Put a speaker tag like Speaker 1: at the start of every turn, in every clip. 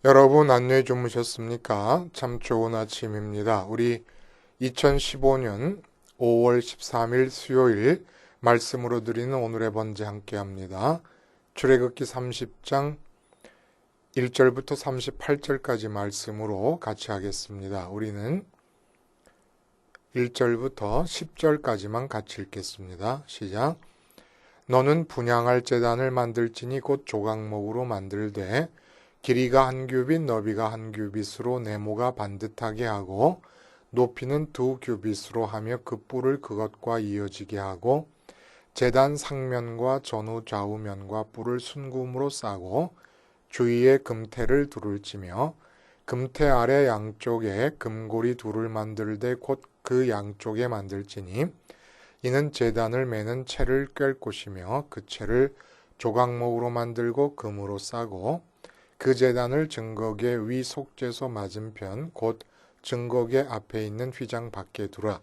Speaker 1: 여러분 안녕히 주무셨습니까? 참 좋은 아침입니다. 우리 2015년 5월 13일 수요일 말씀으로 드리는 오늘의 번제 함께 합니다. 출애굽기 30장 1절부터 38절까지 말씀으로 같이 하겠습니다. 우리는 1절부터 10절까지만 같이 읽겠습니다. 시작. 너는 분향할 제단을 만들지니 곧 조각목으로 만들되 길이가 한 규빗 너비가 한 규빗으로 네모가 반듯하게 하고 높이는 2규빗으로 하며 그 뿔을 그것과 이어지게 하고 제단 상면과 전후 좌우면과 뿔을 순금으로 싸고 주위에 금태를 둘을 찌며 금태 아래 양쪽에 금고리 둘을 만들되 곧 그 양쪽에 만들지니 이는 제단을 매는 채를 꿰을 곳이며 그 채를 조각목으로 만들고 금으로 싸고 그 제단을 증거계 위 속죄소 맞은편 곧 증거계 앞에 있는 휘장 밖에 두라.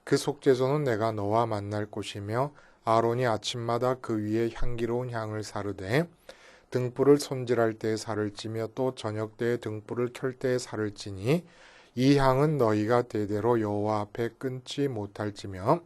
Speaker 1: 그 속죄소는 내가 너와 만날 곳이며 아론이 아침마다 그 위에 향기로운 향을 사르되 등불을 손질할 때에 살을 찌며 또 저녁 때에 등불을 켤 때에 살을 찌니 이 향은 너희가 대대로 여호와 앞에 끊지 못할지며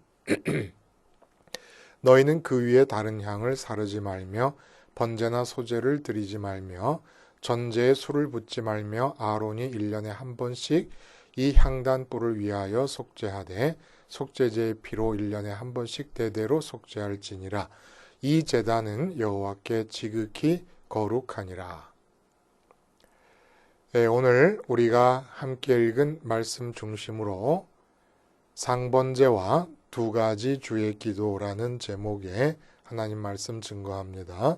Speaker 1: 너희는 그 위에 다른 향을 사르지 말며 번제나 소제를 드리지 말며 전제에 술을 붓지 말며 아론이 1년에 한 번씩 이 향단 뿔을 위하여 속죄하되 속죄제의 피로 1년에 한 번씩 대대로 속죄할지니라. 이 제단은 여호와께 지극히 거룩하니라. 네, 오늘 우리가 함께 읽은 말씀 중심으로 상번제와 두 가지 주의 기도라는 제목의 하나님 말씀 증거합니다.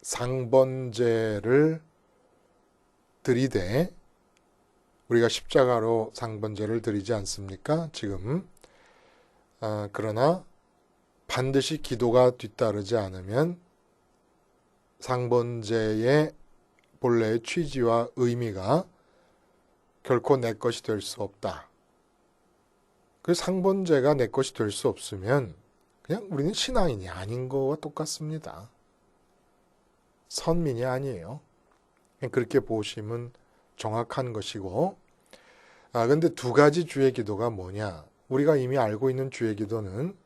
Speaker 1: 상번제를 드리되 우리가 십자가로 상번제를 드리지 않습니까? 지금 그러나 반드시 기도가 뒤따르지 않으면 상번제의 본래의 취지와 의미가 결코 내 것이 될 수 없다. 그 상번제가 내 것이 될 수 없으면 그냥 우리는 신앙인이 아닌 거와 똑같습니다. 선민이 아니에요. 그렇게 보시면 정확한 것이고, 근데 두 가지 주의 기도가 뭐냐? 우리가 이미 알고 있는 주의 기도는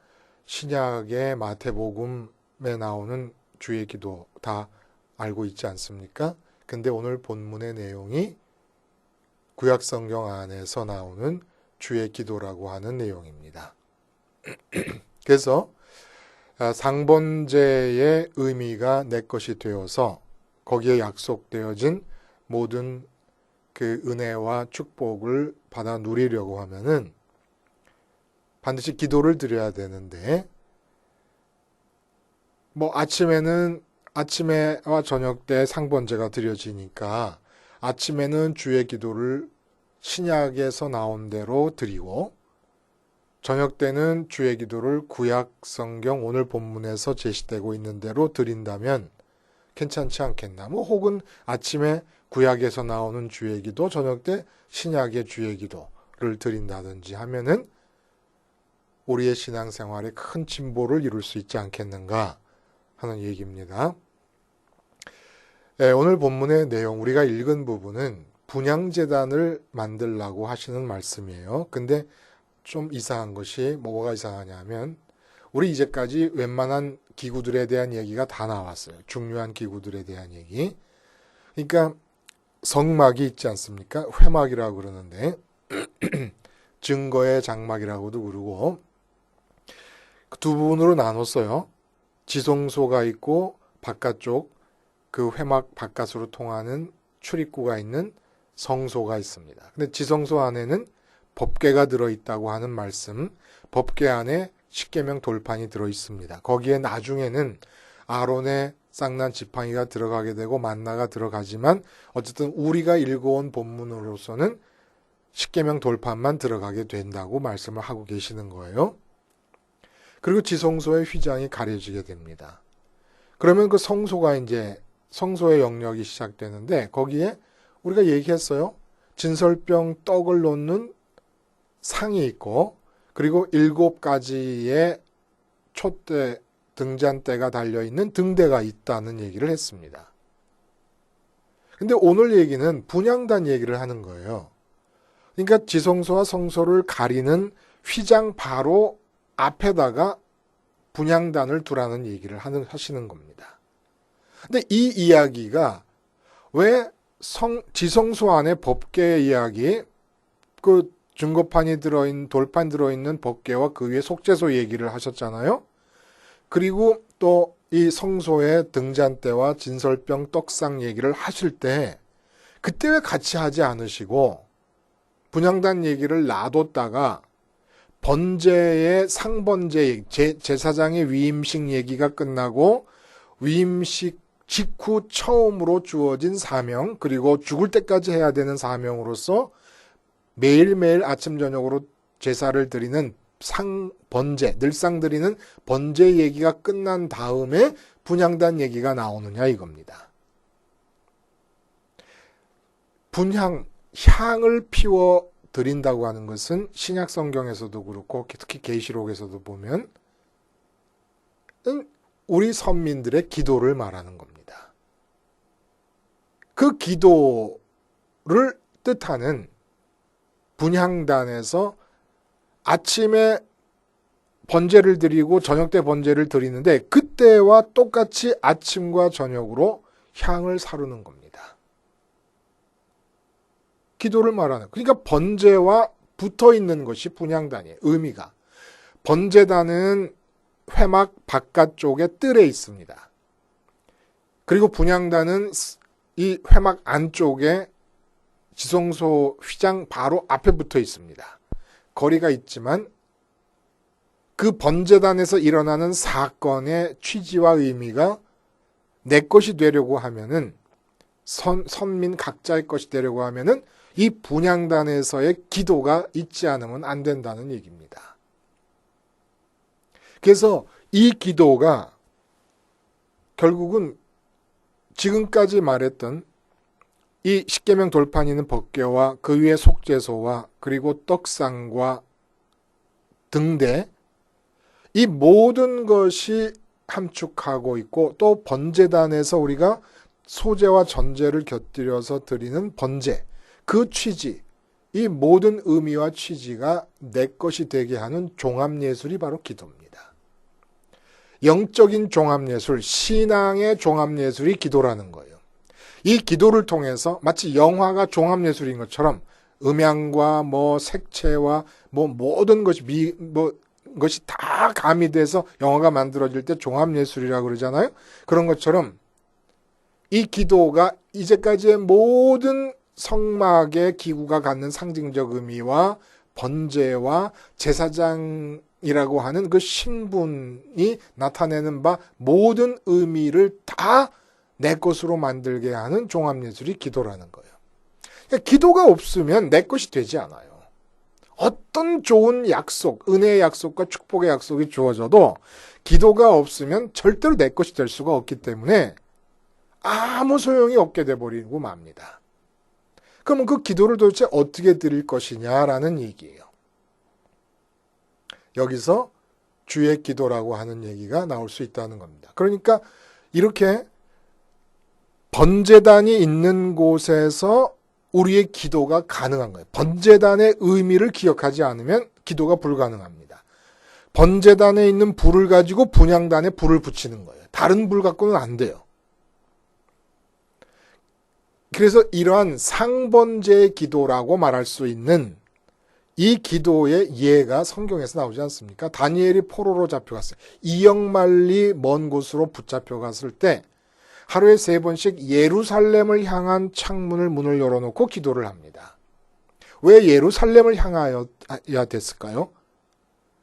Speaker 1: 신약의 마태복음에 나오는 주의 기도 다 알고 있지 않습니까? 근데 오늘 본문의 내용이 구약 성경 안에서 나오는 주의 기도라고 하는 내용입니다. 그래서 상번제의 의미가 내 것이 되어서 거기에 약속되어진 모든 그 은혜와 축복을 받아 누리려고 하면은 반드시 기도를 드려야 되는데, 아침에와 저녁 때 상번제가 드려지니까 아침에는 주의 기도를 신약에서 나온 대로 드리고 저녁 때는 주의 기도를 구약 성경 오늘 본문에서 제시되고 있는 대로 드린다면 괜찮지 않겠나? 혹은 아침에 구약에서 나오는 주의 기도, 저녁 때 신약의 주의 기도를 드린다든지 하면은 우리의 신앙생활에 큰 진보를 이룰 수 있지 않겠는가 하는 얘기입니다. 오늘 본문의 내용, 우리가 읽은 부분은 분향제단을 만들라고 하시는 말씀이에요. 근데 좀 이상한 것이 뭐가 이상하냐면 우리 이제까지 웬만한 기구들에 대한 얘기가 다 나왔어요. 중요한 기구들에 대한 얘기. 그러니까 성막이 있지 않습니까? 회막이라고 그러는데 증거의 장막이라고도 그러고 두 부분으로 나눴어요. 지성소가 있고 바깥쪽 그 회막 바깥으로 통하는 출입구가 있는 성소가 있습니다. 근데 지성소 안에는 법궤가 들어있다고 하는 말씀, 법궤 안에 십계명 돌판이 들어있습니다. 거기에 나중에는 아론의 쌍난 지팡이가 들어가게 되고 만나가 들어가지만 어쨌든 우리가 읽어온 본문으로서는 십계명 돌판만 들어가게 된다고 말씀을 하고 계시는 거예요. 그리고 지성소의 휘장이 가려지게 됩니다. 그러면 그 성소가 이제 성소의 영역이 시작되는데 거기에 우리가 얘기했어요. 진설병 떡을 놓는 상이 있고 그리고 7가지의 촛대 등잔대가 달려있는 등대가 있다는 얘기를 했습니다. 근데 오늘 얘기는 분향단 얘기를 하는 거예요. 그러니까 지성소와 성소를 가리는 휘장 바로 앞에다가 분향단을 두라는 얘기를 하시는 겁니다. 근데 이 이야기가 왜 지성소 안에 법궤 이야기, 그 증거판이 돌판 들어있는 법궤와 그 위에 속죄소 얘기를 하셨잖아요. 그리고 또 이 성소의 등잔대와 진설병 떡상 얘기를 하실 때 그때 왜 같이 하지 않으시고 분향단 얘기를 놔뒀다가 번제의 상번제, 제사장의 위임식 얘기가 끝나고 위임식 직후 처음으로 주어진 사명, 그리고 죽을 때까지 해야 되는 사명으로서 매일매일 아침 저녁으로 제사를 드리는 번제, 늘상 드리는 번제 얘기가 끝난 다음에 분향단 얘기가 나오느냐 이겁니다. 향을 피워 드린다고 하는 것은 신약 성경에서도 그렇고 특히 계시록에서도 보면 우리 선민들의 기도를 말하는 겁니다. 그 기도를 뜻하는 분향단에서 아침에 번제를 드리고 저녁 때 번제를 드리는데 그때와 똑같이 아침과 저녁으로 향을 사르는 겁니다. 기도를 말하는. 그러니까 번제와 붙어 있는 것이 분향단이에요. 의미가. 번제단은 회막 바깥쪽에 뜰에 있습니다. 그리고 분향단은 이 회막 안쪽에 지성소 휘장 바로 앞에 붙어 있습니다. 거리가 있지만 그 번제단에서 일어나는 사건의 취지와 의미가 내 것이 되려고 하면은 선민 각자의 것이 되려고 하면은 이 분향단에서의 기도가 있지 않으면 안 된다는 얘기입니다. 그래서 이 기도가 결국은 지금까지 말했던 이 십계명 돌판이 있는 법궤와 그 위에 속죄소와 그리고 떡상과 등대 이 모든 것이 함축하고 있고 또 번제단에서 우리가 소제와 전제를 곁들여서 드리는 번제 그 취지 이 모든 의미와 취지가 내 것이 되게 하는 종합예술이 바로 기도입니다. 영적인 종합예술, 신앙의 종합예술이 기도라는 거예요. 이 기도를 통해서 마치 영화가 종합예술인 것처럼 음향과 색채와 모든 것이 것이 다 가미돼서 영화가 만들어질 때 종합예술이라고 그러잖아요. 그런 것처럼 이 기도가 이제까지의 모든 성막의 기구가 갖는 상징적 의미와 번제와 제사장이라고 하는 그 신분이 나타내는 바 모든 의미를 다 내 것으로 만들게 하는 종합예술이 기도라는 거예요. 그러니까 기도가 없으면 내 것이 되지 않아요. 어떤 좋은 약속, 은혜의 약속과 축복의 약속이 주어져도 기도가 없으면 절대로 내 것이 될 수가 없기 때문에 아무 소용이 없게 돼버리고 맙니다. 그러면 그 기도를 도대체 어떻게 드릴 것이냐라는 얘기예요. 여기서 주의 기도라고 하는 얘기가 나올 수 있다는 겁니다. 그러니까 이렇게 번제단이 있는 곳에서 우리의 기도가 가능한 거예요. 번제단의 의미를 기억하지 않으면 기도가 불가능합니다. 번제단에 있는 불을 가지고 분향단에 불을 붙이는 거예요. 다른 불 갖고는 안 돼요. 그래서 이러한 상번제의 기도라고 말할 수 있는 이 기도의 예가 성경에서 나오지 않습니까? 다니엘이 포로로 잡혀갔어요. 2억 마일리 먼 곳으로 붙잡혀갔을 때 하루에 3번씩 예루살렘을 향한 창문을 문을 열어놓고 기도를 합니다. 왜 예루살렘을 향하여야 됐을까요?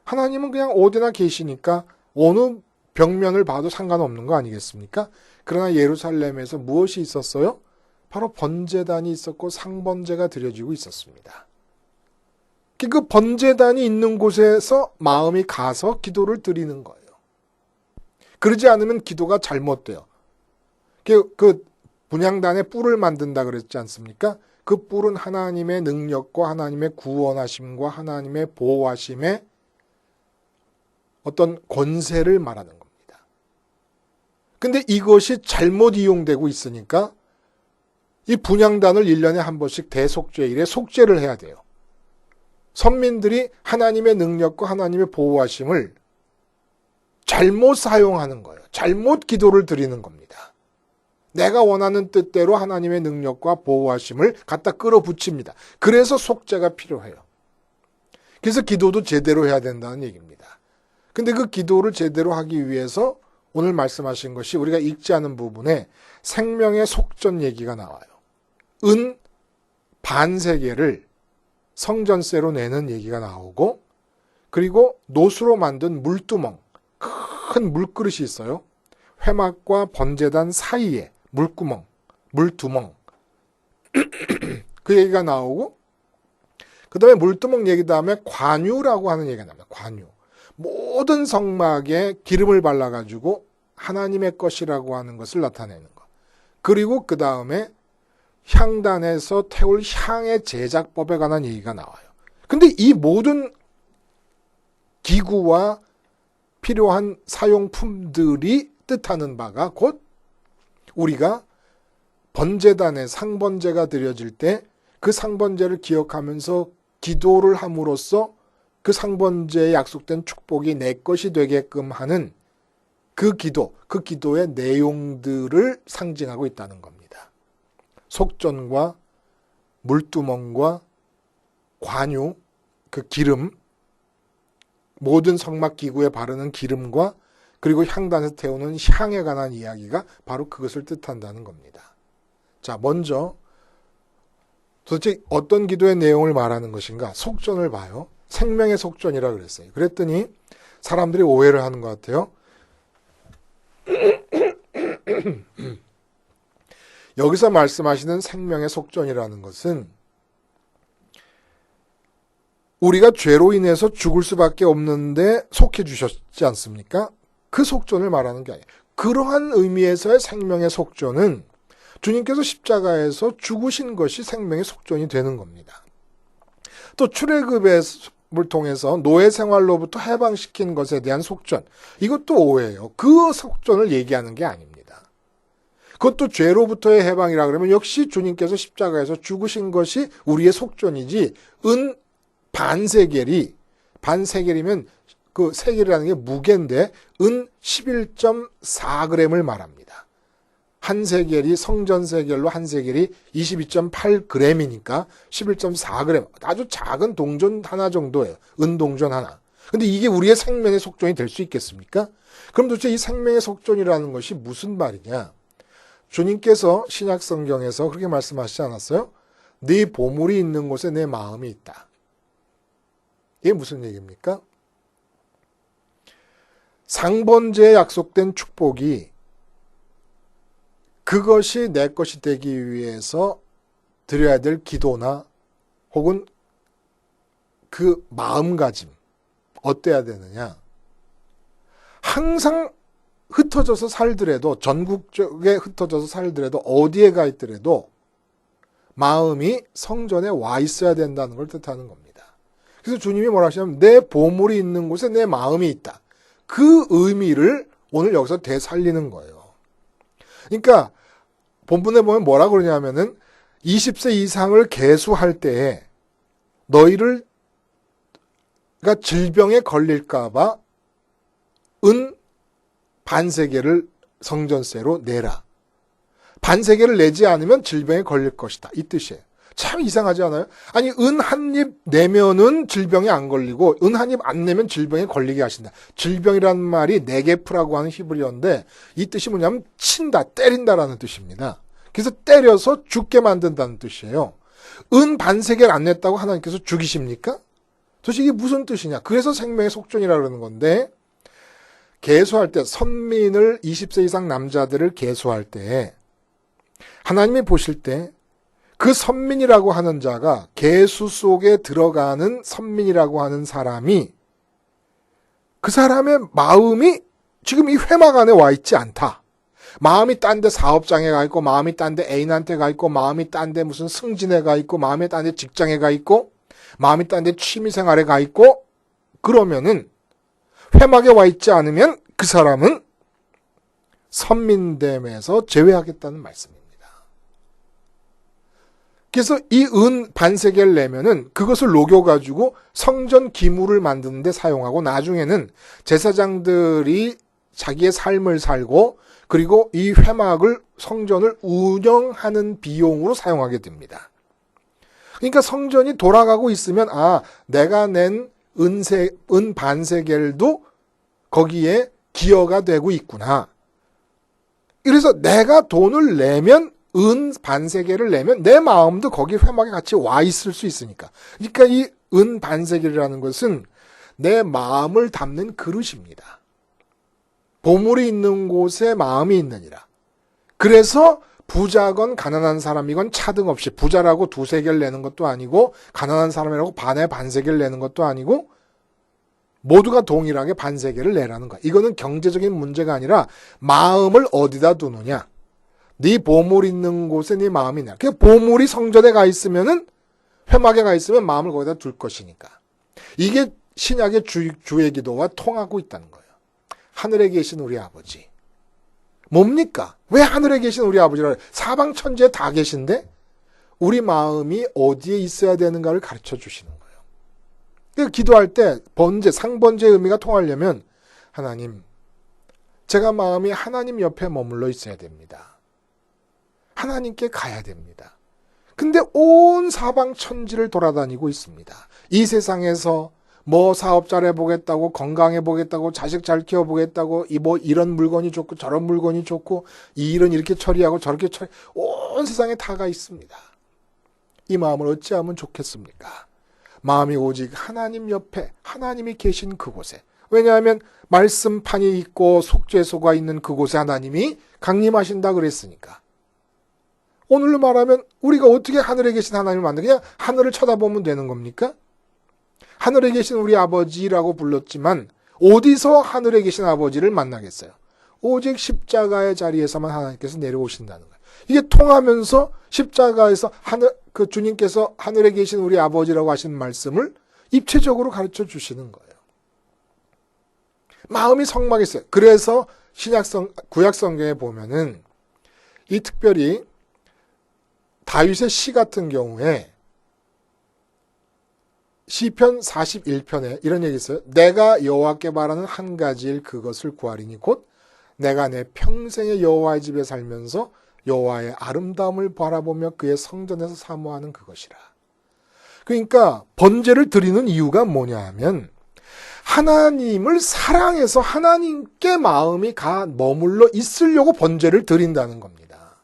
Speaker 1: 하나님은 그냥 어디나 계시니까 어느 벽면을 봐도 상관없는 거 아니겠습니까? 그러나 예루살렘에서 무엇이 있었어요? 바로 번제단이 있었고 상번제가 드려지고 있었습니다. 그 번제단이 있는 곳에서 마음이 가서 기도를 드리는 거예요. 그러지 않으면 기도가 잘못돼요. 그 분향단에 뿔을 만든다 그랬지 않습니까? 그 뿔은 하나님의 능력과 하나님의 구원하심과 하나님의 보호하심의 어떤 권세를 말하는 겁니다. 근데 이것이 잘못 이용되고 있으니까 이 분향단을 1년에 한 번씩 대속죄일에 속죄를 해야 돼요. 선민들이 하나님의 능력과 하나님의 보호하심을 잘못 사용하는 거예요. 잘못 기도를 드리는 겁니다. 내가 원하는 뜻대로 하나님의 능력과 보호하심을 갖다 끌어붙입니다. 그래서 속죄가 필요해요. 그래서 기도도 제대로 해야 된다는 얘기입니다. 근데 그 기도를 제대로 하기 위해서 오늘 말씀하신 것이 우리가 읽지 않은 부분에 생명의 속전 얘기가 나와요. 은 반세계를 성전세로 내는 얘기가 나오고, 그리고 노수로 만든 물두멍, 큰 물그릇이 있어요. 회막과 번제단 사이에 물구멍, 물두멍 그 얘기가 나오고, 그 다음에 물두멍 얘기 다음에 관유라고 하는 얘기가 나옵니다. 관유. 모든 성막에 기름을 발라가지고 하나님의 것이라고 하는 것을 나타내는 것. 그리고 그 다음에 향단에서 태울 향의 제작법에 관한 얘기가 나와요. 근데 이 모든 기구와 필요한 사용품들이 뜻하는 바가 곧 우리가 번제단에 상번제가 드려질 때 그 상번제를 기억하면서 기도를 함으로써 그 상번제에 약속된 축복이 내 것이 되게끔 하는 그 기도의 내용들을 상징하고 있다는 겁니다. 속전과 물두멍과 관유, 그 기름, 모든 성막 기구에 바르는 기름과 그리고 향단에서 태우는 향에 관한 이야기가 바로 그것을 뜻한다는 겁니다. 자, 먼저 도대체 어떤 기도의 내용을 말하는 것인가? 속전을 봐요. 생명의 속전이라 그랬어요. 그랬더니 사람들이 오해를 하는 것 같아요. 여기서 말씀하시는 생명의 속전이라는 것은 우리가 죄로 인해서 죽을 수밖에 없는데 속해 주셨지 않습니까? 그 속전을 말하는 게 아니에요. 그러한 의미에서의 생명의 속전은 주님께서 십자가에서 죽으신 것이 생명의 속전이 되는 겁니다. 또 출애굽을 통해서 노예 생활로부터 해방시킨 것에 대한 속전, 이것도 오해예요. 그 속전을 얘기하는 게 아닙니다. 그것도 죄로부터의 해방이라 그러면 역시 주님께서 십자가에서 죽으신 것이 우리의 속전이지, 은 반세겔이면 그 세겔이라는 게 무게인데 은 11.4g을 말합니다. 한 세겔이 성전 세겔로 한 세겔이 22.8g이니까 11.4g, 아주 작은 동전 하나 정도예요. 은동전 하나. 근데 이게 우리의 생명의 속전이 될 수 있겠습니까? 그럼 도대체 이 생명의 속전이라는 것이 무슨 말이냐? 주님께서 신약 성경에서 그렇게 말씀하시지 않았어요? 네 보물이 있는 곳에 내 마음이 있다. 이게 무슨 얘기입니까? 상번제에 약속된 축복이 그것이 내 것이 되기 위해서 드려야 될 기도나 혹은 그 마음가짐 어때야 되느냐? 항상 흩어져서 살더라도, 전국적에 흩어져서 살더라도, 어디에 가 있더라도 마음이 성전에 와 있어야 된다는 걸 뜻하는 겁니다. 그래서 주님이 뭐라 하시냐면 내 보물이 있는 곳에 내 마음이 있다. 그 의미를 오늘 여기서 되살리는 거예요. 그러니까 본문에 보면 뭐라 그러냐면은 20세 이상을 계수할 때에 너희가 질병에 걸릴까 봐 은 반세겔을 성전세로 내라. 반세겔을 내지 않으면 질병에 걸릴 것이다. 이 뜻이에요. 참 이상하지 않아요? 아니, 은 한 입 내면은 질병에 안 걸리고 은 한 입 안 내면 질병에 걸리게 하신다. 질병이라는 말이 네게프라고 하는 히브리어인데 이 뜻이 뭐냐면 친다, 때린다라는 뜻입니다. 그래서 때려서 죽게 만든다는 뜻이에요. 은 반세겔 안 냈다고 하나님께서 죽이십니까? 도대체 이게 무슨 뜻이냐? 그래서 생명의 속전이라고 그러는 건데, 계수할 때 선민을 20세 이상 남자들을 계수할 때 하나님이 보실 때 그 선민이라고 하는 자가 계수 속에 들어가는 선민이라고 하는 사람이 그 사람의 마음이 지금 이 회막 안에 와 있지 않다. 마음이 딴 데 사업장에 가 있고, 마음이 딴 데 애인한테 가 있고, 마음이 딴 데 무슨 승진에 가 있고, 마음이 딴 데 직장에 가 있고, 마음이 딴 데 취미생활에 가 있고, 그러면은 회막에 와 있지 않으면 그 사람은 선민됨에서 제외하겠다는 말씀입니다. 그래서 이 은 반세계를 내면은 그것을 녹여가지고 성전 기물을 만드는데 사용하고 나중에는 제사장들이 자기의 삶을 살고 그리고 이 회막을 성전을 운영하는 비용으로 사용하게 됩니다. 그러니까 성전이 돌아가고 있으면 내가 낸 은 반세겔도 거기에 기여가 되고 있구나. 그래서 내가 돈을 내면 은 반세겔을 내면 내 마음도 거기 회막에 같이 와 있을 수 있으니까. 그러니까 이 은 반세겔이라는 것은 내 마음을 담는 그릇입니다. 보물이 있는 곳에 마음이 있느니라. 그래서 부자건 가난한 사람이건 차등 없이 부자라고 두세 개를 내는 것도 아니고 가난한 사람이라고 반에 반세계를 내는 것도 아니고 모두가 동일하게 반세계를 내라는 거야. 이거는 경제적인 문제가 아니라 마음을 어디다 두느냐. 네 보물 있는 곳에 네 마음이 있냐. 그 보물이 성전에 가 있으면은 회막에 가 있으면 마음을 거기다 둘 것이니까. 이게 신약의 주의 기도와 통하고 있다는 거예요. 하늘에 계신 우리 아버지. 뭡니까? 왜 하늘에 계신 우리 아버지라 사방 천지에 다 계신데 우리 마음이 어디에 있어야 되는가를 가르쳐 주시는 거예요. 그러니까 기도할 때 상번제의 의미가 통하려면 하나님, 제가 마음이 하나님 옆에 머물러 있어야 됩니다. 하나님께 가야 됩니다. 근데 온 사방 천지를 돌아다니고 있습니다. 이 세상에서 사업 잘해보겠다고, 건강해보겠다고, 자식 잘 키워보겠다고, 이런 물건이 좋고, 저런 물건이 좋고, 이 일은 이렇게 처리하고, 저렇게 온 세상에 다가 있습니다. 이 마음을 어찌하면 좋겠습니까? 마음이 오직 하나님 옆에, 하나님이 계신 그곳에. 왜냐하면, 말씀판이 있고, 속죄소가 있는 그곳에 하나님이 강림하신다 그랬으니까. 오늘로 말하면, 우리가 어떻게 하늘에 계신 하나님을 만나? 그냥 하늘을 쳐다보면 되는 겁니까? 하늘에 계신 우리 아버지라고 불렀지만 어디서 하늘에 계신 아버지를 만나겠어요? 오직 십자가의 자리에서만 하나님께서 내려오신다는 거예요. 이게 통하면서 십자가에서 주님께서 하늘에 계신 우리 아버지라고 하신 말씀을 입체적으로 가르쳐 주시는 거예요. 마음이 성막했어요. 그래서 구약 성경에 보면은 이 특별히 다윗의 시 같은 경우에 시편 41편에 이런 얘기 있어요. 내가 여호와께 바라는 한 가지 일 그것을 구하리니 곧 내가 내 평생의 여호와의 집에 살면서 여호와의 아름다움을 바라보며 그의 성전에서 사모하는 그것이라. 그러니까 번제를 드리는 이유가 뭐냐 하면 하나님을 사랑해서 하나님께 마음이 머물러 있으려고 번제를 드린다는 겁니다.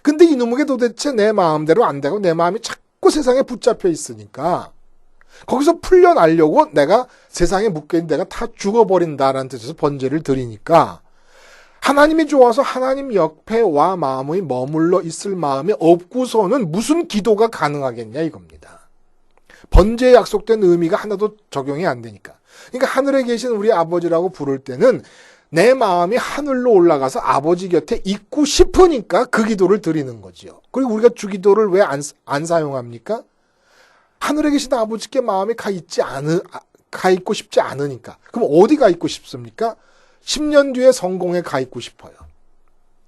Speaker 1: 근데 이놈에게 도대체 내 마음대로 안 되고 내 마음이 자꾸 세상에 붙잡혀 있으니까 거기서 풀려나려고 내가 세상에 묶여있는 내가 다 죽어버린다라는 뜻에서 번제를 드리니까 하나님이 좋아서 하나님 옆에 와 마음이 머물러 있을 마음이 없고서는 무슨 기도가 가능하겠냐 이겁니다. 번제에 약속된 의미가 하나도 적용이 안 되니까. 그러니까 하늘에 계신 우리 아버지라고 부를 때는 내 마음이 하늘로 올라가서 아버지 곁에 있고 싶으니까 그 기도를 드리는 거지요. 그리고 우리가 주기도를 왜 안 사용합니까? 하늘에 계신 아버지께 마음이 가 있고 싶지 않으니까. 그럼 어디 가 있고 싶습니까? 10년 뒤에 성공에 가 있고 싶어요.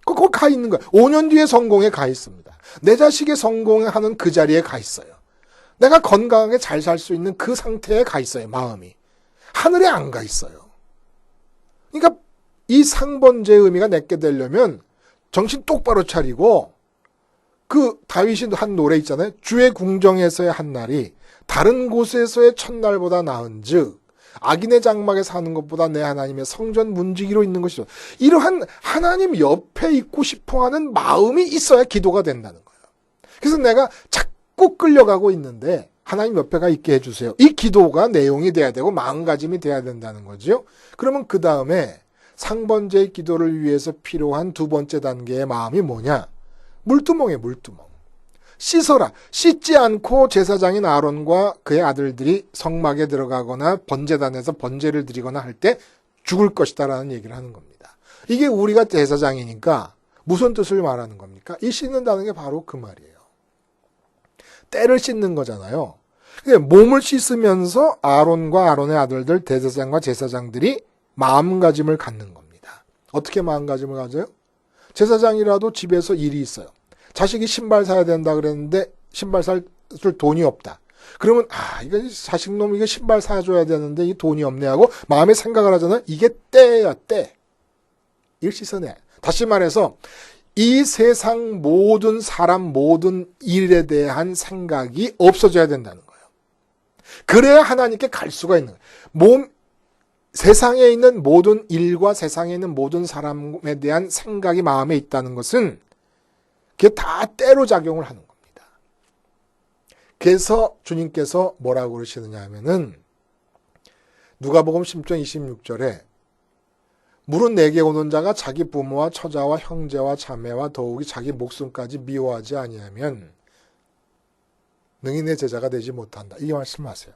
Speaker 1: 거기 가 있는 거예요. 5년 뒤에 성공에 가 있습니다. 내 자식의 성공에 하는 그 자리에 가 있어요. 내가 건강하게 잘 살 수 있는 그 상태에 가 있어요. 마음이. 하늘에 안 가 있어요. 그러니까 이 상번제의 의미가 내게 되려면 정신 똑바로 차리고 다윗이 한 노래 있잖아요. 주의 궁정에서의 한 날이 다른 곳에서의 첫날보다 나은즉 악인의 장막에 사는 것보다 내 하나님의 성전 문지기로 있는 것이죠. 이러한 하나님 옆에 있고 싶어하는 마음이 있어야 기도가 된다는 거예요. 그래서 내가 자꾸 끌려가고 있는데 하나님 옆에가 있게 해주세요. 이 기도가 내용이 돼야 되고 마음가짐이 돼야 된다는 거죠. 그러면 그 다음에 상번제의 기도를 위해서 필요한 두 번째 단계의 마음이 뭐냐? 물두멍이에요. 물두멍. 씻어라. 씻지 않고 제사장인 아론과 그의 아들들이 성막에 들어가거나 번제단에서 번제를 드리거나 할 때 죽을 것이다라는 얘기를 하는 겁니다. 이게 우리가 제사장이니까 무슨 뜻을 말하는 겁니까? 이 씻는다는 게 바로 그 말이에요. 때를 씻는 거잖아요. 몸을 씻으면서 아론과 아론의 아들들 대제사장과 제사장들이 마음가짐을 갖는 겁니다. 어떻게 마음가짐을 가져요? 제사장이라도 집에서 일이 있어요. 자식이 신발 사야 된다 그랬는데 신발 살 돈이 없다. 그러면 이거 자식놈 이거 신발 사줘야 되는데 이 돈이 없네 하고 마음에 생각을 하잖아요. 이게 때야 때. 이걸 씻어내. 다시 말해서 이 세상 모든 사람 모든 일에 대한 생각이 없어져야 된다는 거예요. 그래야 하나님께 갈 수가 있는 거예요. 세상에 있는 모든 일과 세상에 있는 모든 사람에 대한 생각이 마음에 있다는 것은 그게 다 때로 작용을 하는 겁니다. 그래서 주님께서 뭐라고 그러시느냐 하면은 누가복음 10장 26절에 물은 내게 오는 자가 자기 부모와 처자와 형제와 자매와 더욱이 자기 목숨까지 미워하지 아니하면 능히 내 제자가 되지 못한다. 이 말씀하세요.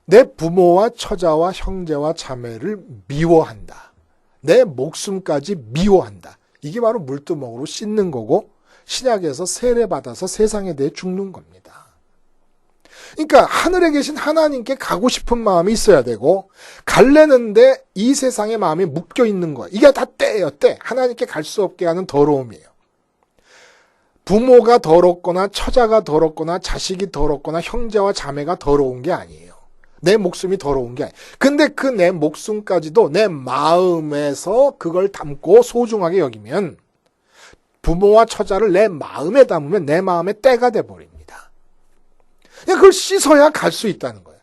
Speaker 1: 내 부모와 처자와 형제와 자매를 미워한다. 내 목숨까지 미워한다. 이게 바로 물두멍으로 씻는 거고 신약에서 세례받아서 세상에 대해 죽는 겁니다. 그러니까 하늘에 계신 하나님께 가고 싶은 마음이 있어야 되고 갈래는데 이 세상의 마음이 묶여 있는 거예요. 이게 다 때예요. 때. 하나님께 갈 수 없게 하는 더러움이에요. 부모가 더럽거나 처자가 더럽거나 자식이 더럽거나 형제와 자매가 더러운 게 아니에요. 내 목숨이 더러운 게 아니에요. 근데 그 내 목숨까지도 내 마음에서 그걸 담고 소중하게 여기면 부모와 처자를 내 마음에 담으면 내 마음의 때가 돼버립니다. 그걸 씻어야 갈 수 있다는 거예요.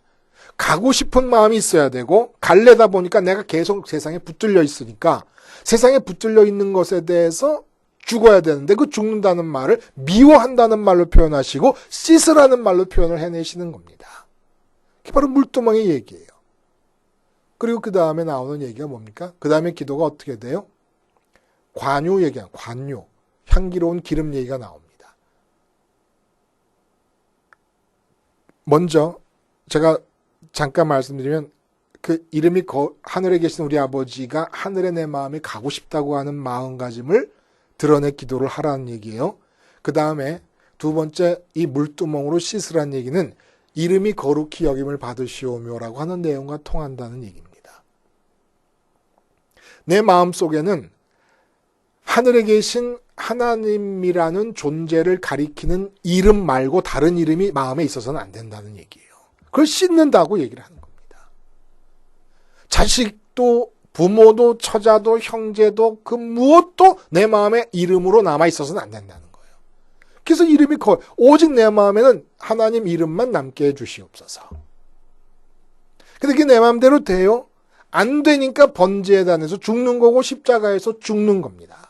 Speaker 1: 가고 싶은 마음이 있어야 되고 갈래다 보니까 내가 계속 세상에 붙들려 있으니까 세상에 붙들려 있는 것에 대해서 죽어야 되는데 그 죽는다는 말을 미워한다는 말로 표현하시고 씻으라는 말로 표현을 해내시는 겁니다. 그게 바로 물두멍의 얘기예요. 그리고 그 다음에 나오는 얘기가 뭡니까? 그 다음에 기도가 어떻게 돼요? 관유 얘기야. 관유. 향기로운 기름 얘기가 나옵니다. 먼저 제가 잠깐 말씀드리면 그 이름이 하늘에 계신 우리 아버지가 하늘에 내 마음이 가고 싶다고 하는 마음가짐을 드러내 기도를 하라는 얘기예요. 그 다음에 두 번째 이 물두멍으로 씻으라는 얘기는 이름이 거룩히 여김을 받으시오며라고 하는 내용과 통한다는 얘기입니다. 내 마음속에는 하늘에 계신 하나님이라는 존재를 가리키는 이름 말고 다른 이름이 마음에 있어서는 안 된다는 얘기예요. 그걸 씻는다고 얘기를 하는 겁니다. 자식도 부모도 처자도 형제도 그 무엇도 내 마음에 이름으로 남아있어서는 안 된다는 거예요. 그래서 이름이 오직 내 마음에는 하나님 이름만 남게 해주시옵소서. 근데 그게 내 마음대로 돼요? 안 되니까 번제단에서 죽는 거고 십자가에서 죽는 겁니다.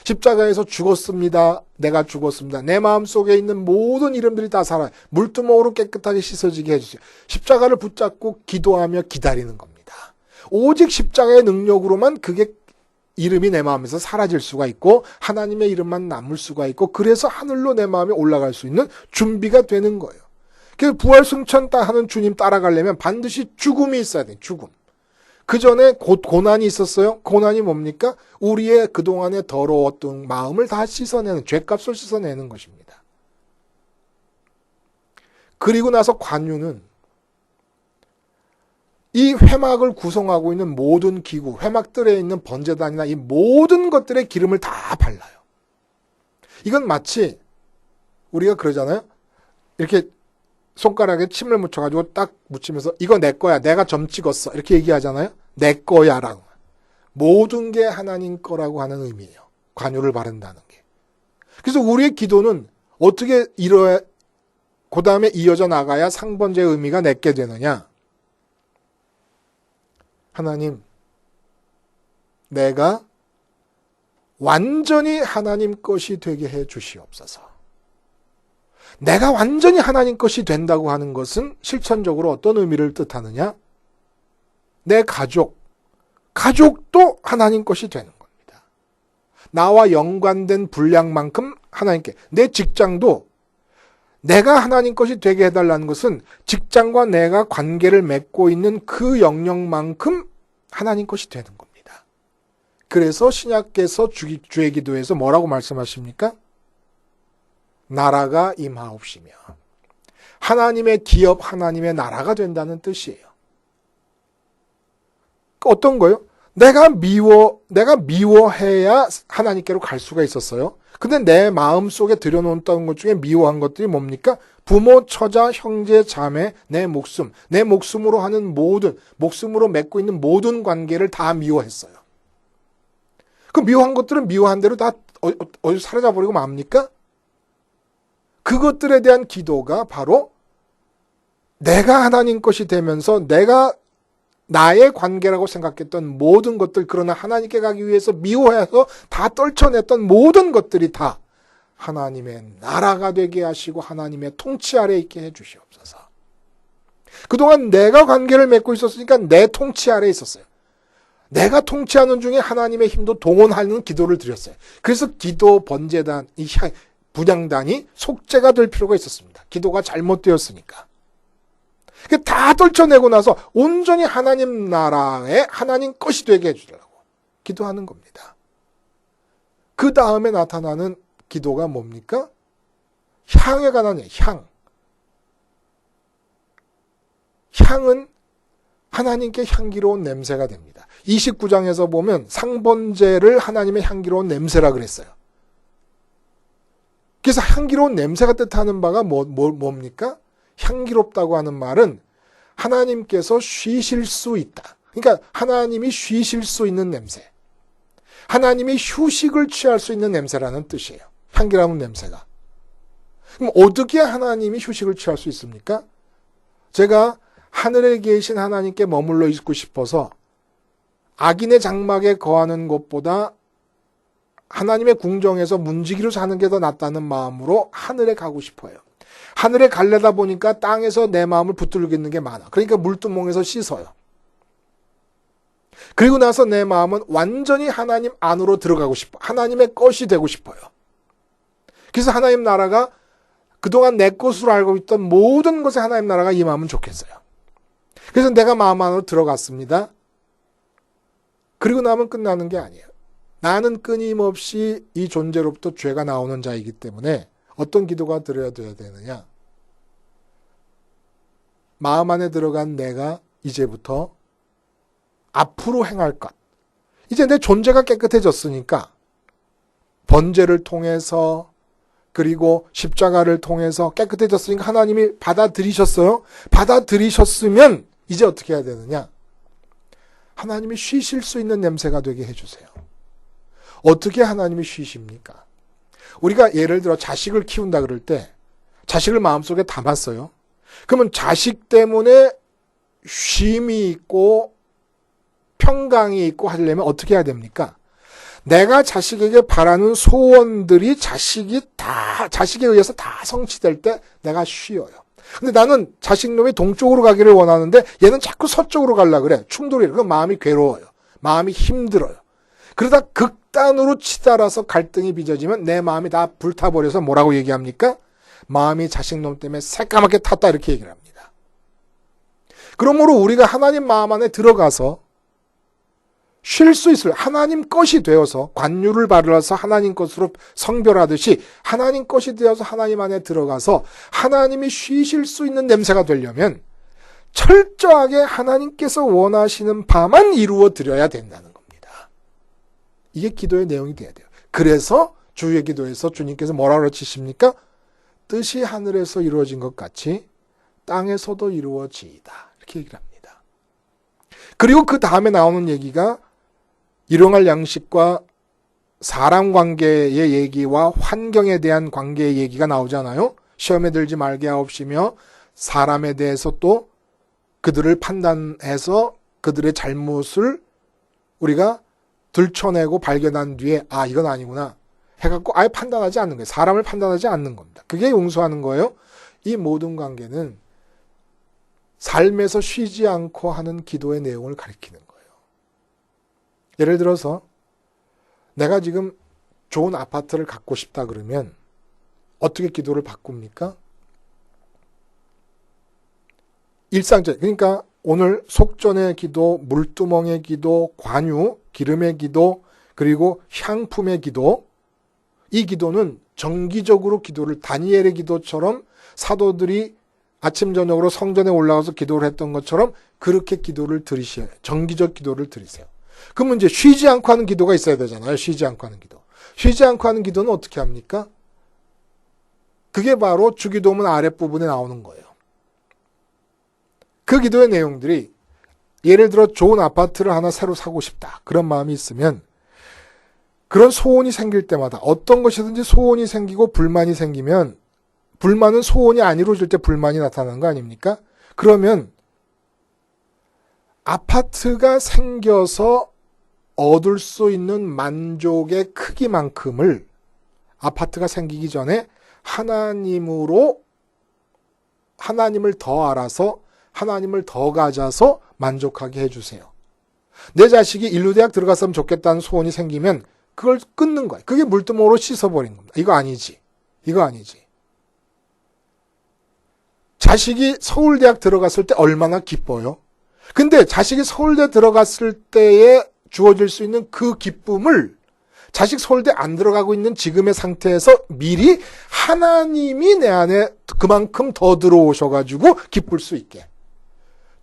Speaker 1: 십자가에서 죽었습니다. 내가 죽었습니다. 내 마음속에 있는 모든 이름들이 다 살아요. 물두멍으로 깨끗하게 씻어지게 해주세요. 십자가를 붙잡고 기도하며 기다리는 겁니다. 오직 십자가의 능력으로만 그게 이름이 내 마음에서 사라질 수가 있고 하나님의 이름만 남을 수가 있고 그래서 하늘로 내 마음이 올라갈 수 있는 준비가 되는 거예요. 그래서 부활승천 하는 주님 따라가려면 반드시 죽음이 있어야 돼요. 죽음. 그 전에 고난이 있었어요. 고난이 뭡니까? 우리의 그동안의 더러웠던 마음을 다 씻어내는, 죄값을 씻어내는 것입니다. 그리고 나서 관유는 이 회막을 구성하고 있는 모든 기구, 회막들에 있는 번제단이나 이 모든 것들의 기름을 다 발라요. 이건 마치 우리가 그러잖아요. 이렇게 손가락에 침을 묻혀가지고 딱 묻히면서 이거 내 거야. 내가 점 찍었어. 이렇게 얘기하잖아요. 내 거야라고. 모든 게 하나님 거라고 하는 의미예요. 관유를 바른다는 게. 그래서 우리의 기도는 어떻게 이뤄야 그 다음에 이어져 나가야 상번제의 의미가 내게 되느냐. 하나님, 내가 완전히 하나님 것이 되게 해 주시옵소서. 내가 완전히 하나님 것이 된다고 하는 것은 실천적으로 어떤 의미를 뜻하느냐? 내 가족도 하나님 것이 되는 겁니다. 나와 연관된 분량만큼 하나님께. 내 직장도 내가 하나님 것이 되게 해달라는 것은 직장과 내가 관계를 맺고 있는 그 영역만큼 하나님 것이 되는 겁니다. 그래서 신약께서 주의 기도에서 뭐라고 말씀하십니까? 나라가 임하옵시며 하나님의 기업, 하나님의 나라가 된다는 뜻이에요. 어떤 거요? 내가 미워해야 하나님께로 갈 수가 있었어요. 근데 내 마음속에 들여놓았던 것 중에 미워한 것들이 뭡니까? 부모, 처자, 형제, 자매, 내 목숨으로 하는 목숨으로 맺고 있는 모든 관계를 다 미워했어요. 그 미워한 것들은 미워한 대로 다 어디 사라져버리고 맙니까? 그것들에 대한 기도가 바로 내가 하나님 것이 되면서 내가 나의 관계라고 생각했던 모든 것들, 그러나 하나님께 가기 위해서 미워해서 다 떨쳐냈던 모든 것들이 다 하나님의 나라가 되게 하시고 하나님의 통치 아래에 있게 해주시옵소서. 그동안 내가 관계를 맺고 있었으니까 내 통치 아래에 있었어요. 내가 통치하는 중에 하나님의 힘도 동원하는 기도를 드렸어요. 그래서 기도 번제단, 이 분향단이 속죄가 될 필요가 있었습니다. 기도가 잘못되었으니까. 다 떨쳐내고 나서 온전히 하나님 나라의 하나님 것이 되게 해주려고 기도하는 겁니다. 그 다음에 나타나는 기도가 뭡니까? 향에 관한 향. 향은 하나님께 향기로운 냄새가 됩니다. 29장에서 보면 상번제를 하나님의 향기로운 냄새라 그랬어요. 그래서 향기로운 냄새가 뜻하는 바가 뭡니까? 향기롭다고 하는 말은 하나님께서 쉬실 수 있다. 그러니까 하나님이 쉬실 수 있는 냄새. 하나님이 휴식을 취할 수 있는 냄새라는 뜻이에요. 향기로운 냄새가. 그럼 어떻게 하나님이 휴식을 취할 수 있습니까? 제가 하늘에 계신 하나님께 머물러 있고 싶어서 악인의 장막에 거하는 것보다 하나님의 궁정에서 문지기로 사는 게 더 낫다는 마음으로 하늘에 가고 싶어요. 하늘에 갈래다 보니까 땅에서 내 마음을 붙들겠는 게 많아. 그러니까 물두멍에서 씻어요. 그리고 나서 내 마음은 완전히 하나님 안으로 들어가고 싶어. 하나님의 것이 되고 싶어요. 그래서 하나님 나라가 그동안 내 것으로 알고 있던 모든 것에 하나님 나라가 임하면 좋겠어요. 그래서 내가 마음 안으로 들어갔습니다. 그리고 나면 끝나는 게 아니에요. 나는 끊임없이 이 존재로부터 죄가 나오는 자이기 때문에 어떤 기도가 드려야 되느냐? 마음 안에 들어간 내가 이제부터 앞으로 행할 것. 이제 내 존재가 깨끗해졌으니까 번제를 통해서 그리고 십자가를 통해서 깨끗해졌으니까 하나님이 받아들이셨어요. 받아들이셨으면 이제 어떻게 해야 되느냐? 하나님이 쉬실 수 있는 냄새가 되게 해주세요. 어떻게 하나님이 쉬십니까? 우리가 예를 들어 자식을 키운다 그럴 때 자식을 마음속에 담았어요. 그러면 자식 때문에 쉼이 있고 평강이 있고 하려면 어떻게 해야 됩니까? 내가 자식에게 바라는 소원들이 자식에 의해서 다 성취될 때 내가 쉬어요. 근데 나는 자식놈이 동쪽으로 가기를 원하는데 얘는 자꾸 서쪽으로 가려고 그래. 충돌이. 그럼 마음이 괴로워요. 마음이 힘들어요. 그러다 극단으로 치달아서 갈등이 빚어지면 내 마음이 다 불타버려서 뭐라고 얘기합니까? 마음이 자식놈 때문에 새까맣게 탔다 이렇게 얘기를 합니다. 그러므로 우리가 하나님 마음 안에 들어가서 쉴 수 있을 하나님 것이 되어서 관유를 받아서 하나님 것으로 성별하듯이 하나님 것이 되어서 하나님 안에 들어가서 하나님이 쉬실 수 있는 냄새가 되려면 철저하게 하나님께서 원하시는 바만 이루어 드려야 된다는 겁니다. 이게 기도의 내용이 돼야 돼요. 그래서 주의 기도에서 주님께서 뭐라고 가르치십니까? 뜻이 하늘에서 이루어진 것 같이 땅에서도 이루어지이다. 이렇게 얘기를 합니다. 그리고 그 다음에 나오는 얘기가 일용할 양식과 사람 관계의 얘기와 환경에 대한 관계의 얘기가 나오잖아요. 시험에 들지 말게 하옵시며 사람에 대해서 또 그들을 판단해서 그들의 잘못을 우리가 들춰내고 발견한 뒤에 이건 아니구나 해갖고 아예 판단하지 않는 거예요. 사람을 판단하지 않는 겁니다. 그게 용서하는 거예요. 이 모든 관계는 삶에서 쉬지 않고 하는 기도의 내용을 가리키는 거예요. 예를 들어서 내가 지금 좋은 아파트를 갖고 싶다 그러면 어떻게 기도를 바꿉니까? 일상적, 그러니까 오늘 속전의 기도, 물두멍의 기도, 관유, 기름의 기도, 그리고 향품의 기도, 이 기도는 정기적으로 기도를 다니엘의 기도처럼 사도들이 아침 저녁으로 성전에 올라가서 기도를 했던 것처럼 그렇게 기도를 드리셔야 해요. 정기적 기도를 드리세요. 그러면 이제 쉬지 않고 하는 기도가 있어야 되잖아요. 쉬지 않고 하는 기도. 쉬지 않고 하는 기도는 어떻게 합니까? 그게 바로 주기도문 아랫부분에 나오는 거예요. 그 기도의 내용들이 예를 들어 좋은 아파트를 하나 새로 사고 싶다. 그런 마음이 있으면 그런 소원이 생길 때마다 어떤 것이든지 소원이 생기고 불만이 생기면 불만은 소원이 안 이루어질 때 불만이 나타나는 거 아닙니까? 그러면 아파트가 생겨서 얻을 수 있는 만족의 크기만큼을 아파트가 생기기 전에 하나님을 더 알아서 하나님을 더 가져서 만족하게 해주세요. 내 자식이 인류대학 들어갔으면 좋겠다는 소원이 생기면 그걸 끊는 거예요. 그게 물두멍으로 씻어버린 겁니다. 이거 아니지. 자식이 서울대학 들어갔을 때 얼마나 기뻐요. 근데 자식이 서울대 들어갔을 때에 주어질 수 있는 그 기쁨을 자식 서울대 안 들어가고 있는 지금의 상태에서 미리 하나님이 내 안에 그만큼 더 들어오셔가지고 기쁠 수 있게.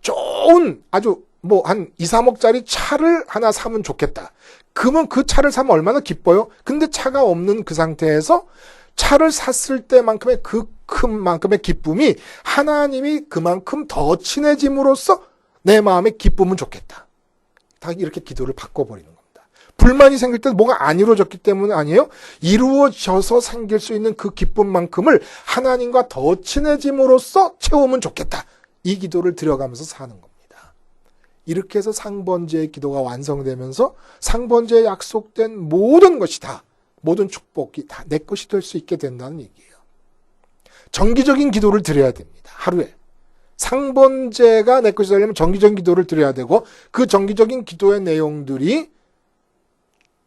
Speaker 1: 좋은 아주 한 2, 3억짜리 차를 하나 사면 좋겠다. 그러면 그 차를 사면 얼마나 기뻐요? 근데 차가 없는 그 상태에서 차를 샀을 때만큼의 그 큰 만큼의 기쁨이 하나님이 그만큼 더 친해짐으로써 내 마음에 기쁨은 좋겠다. 다 이렇게 기도를 바꿔버리는 겁니다. 불만이 생길 때 뭐가 안 이루어졌기 때문 아니에요? 이루어져서 생길 수 있는 그 기쁨만큼을 하나님과 더 친해짐으로써 채우면 좋겠다. 이 기도를 들여가면서 사는 겁니다. 이렇게 해서 상번제의 기도가 완성되면서 상번제에 약속된 모든 것이 다, 모든 축복이 다 내 것이 될 수 있게 된다는 얘기예요. 정기적인 기도를 드려야 됩니다. 하루에. 상번제가 내 것이 되려면 정기적인 기도를 드려야 되고 그 정기적인 기도의 내용들이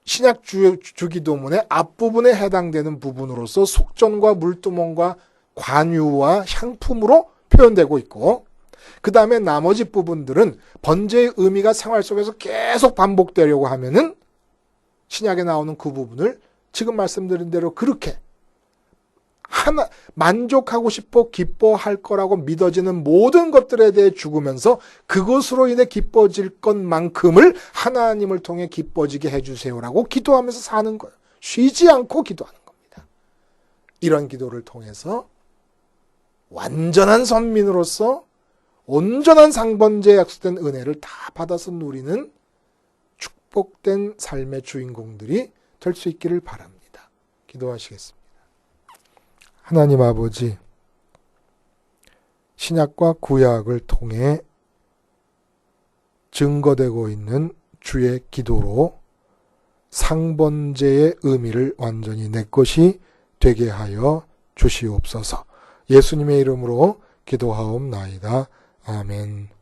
Speaker 1: 신약 주기도문의 앞부분에 해당되는 부분으로서 속전과 물두멍과 관유와 향품으로 표현되고 있고 그 다음에 나머지 부분들은 번제의 의미가 생활 속에서 계속 반복되려고 하면은 신약에 나오는 그 부분을 지금 말씀드린 대로 그렇게 만족하고 싶어 기뻐할 거라고 믿어지는 모든 것들에 대해 죽으면서 그것으로 인해 기뻐질 것만큼을 하나님을 통해 기뻐지게 해주세요라고 기도하면서 사는 거예요. 쉬지 않고 기도하는 겁니다. 이런 기도를 통해서 완전한 선민으로서 온전한 상번제에 약속된 은혜를 다 받아서 누리는 축복된 삶의 주인공들이 될 수 있기를 바랍니다. 기도하시겠습니다. 하나님 아버지, 신약과 구약을 통해 증거되고 있는 주의 기도로 상번제의 의미를 완전히 내 것이 되게 하여 주시옵소서. 예수님의 이름으로 기도하옵나이다. 아멘.